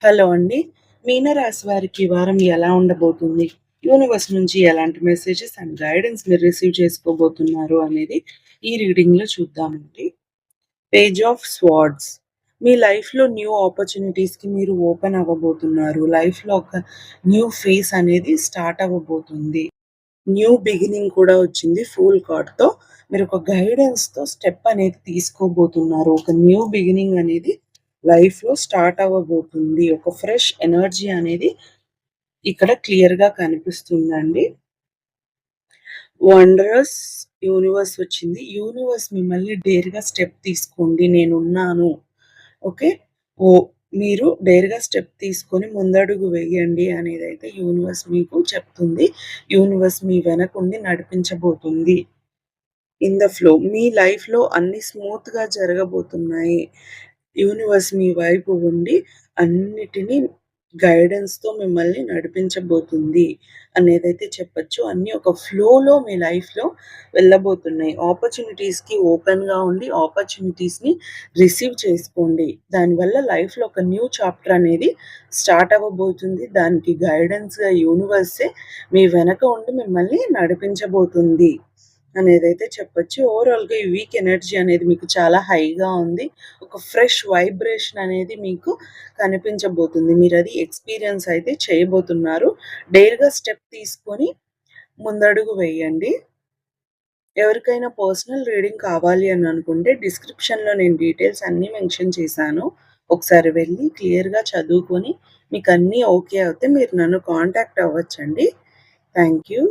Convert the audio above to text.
Hello అండి. మీనరాశి వారికి ఈ వారం ఎలా ఉండబోతుంది? యూనివర్స్ నుంచి ఎలాంటి మెసేజెస్ అండ్ గైడెన్స్ మీరు రిసీవ్ చేసుకోబోతున్నారు అనేది ఈ రీడింగ్‌లో చూద్దామండి. Page of swords. మీ లైఫ్‌లో న్యూ ఆపర్చునిటీస్‌కి మీరు ఓపెన్ అవ్వబోతున్నారు. లైఫ్‌లో ఒక న్యూ ఫేజ్ అనేది స్టార్ట్ అవ్వబోతుంది. న్యూ బిగినింగ్ కూడా వచ్చింది ఫూల్ కార్డ్‌తో. మీరొక గైడెన్స్‌తో స్టెప్ అనేది తీసుకోబోతున్నారు. ఒక న్యూ బిగినింగ్ అనేది లైఫ్‌లో స్టార్ట్ అవ్వబోతుంది. ఒక ఫ్రెష్ ఎనర్జీ అనేది ఇక్కడ క్లియర్‌గా కనిపిస్తుందండి. వండరస్ యూనివర్స్ వచ్చింది. యూనివర్స్ మిమ్మల్ని డేర్‌గా స్టెప్ తీసుకోండి. నేనున్నాను. ఓకే. మీరు డేర్‌గా స్టెప్ తీసుకొని ముందడుగు వేయండి అనేదైతే యూనివర్స్ మీకు చెప్తుంది. యూనివర్స్ మీ వెనకుండి నడిపించబోతుంది. In the flow. మీ లైఫ్‌లో అన్నీ స్మూత్‌గా జరగబోతున్నాయి. యూనివర్స్ మీ వైపు ఉండి అన్నిటిని గైడెన్స్‌తో మిమ్మల్ని నడిపించబోతుంది అనేదైతే చెప్పొచ్చు. అన్నీ ఒక ఫ్లోలో మీ లైఫ్‌లో వెళ్ళబోతున్నాయి. ఆపర్చునిటీస్‌కి ఓపెన్‌గా ఉండి ఆపర్చునిటీస్‌ని రిసీవ్ చేసుకోండి. దానివల్ల లైఫ్‌లో ఒక న్యూ చాప్టర్ అనేది స్టార్ట్ అవ్వబోతుంది. దానికి గైడెన్స్‌గా యూనివర్సే మీ వెనక ఉండి మిమ్మల్ని నడిపించబోతుంది అనేదైతే చెప్పొచ్చు. ఓవరాల్‌గా ఈ వీక్ ఎనర్జీ అనేది మీకు చాలా హైగా ఉంది. ఒక ఫ్రెష్ వైబ్రేషన్ అనేది మీకు కనిపించబోతుంది. మీరది ఎక్స్‌పీరియన్స్ అయితే చేయబోతున్నారు. డేర్‌గా స్టెప్ తీసుకొని ముందడుగు వేయండి. ఎవరికైనా పర్సనల్ రీడింగ్ కావాలి అని అనుకుంటే డిస్క్రిప్షన్‌లో నేను డీటెయిల్స్ అన్నీ మెన్షన్ చేశాను. ఒకసారి వెళ్లి క్లియర్‌గా చదువుకొని మీకన్నీ ఓకే అవుతే మీరు నన్ను కాంటాక్ట్ అవ్వచ్చండి. Thank you.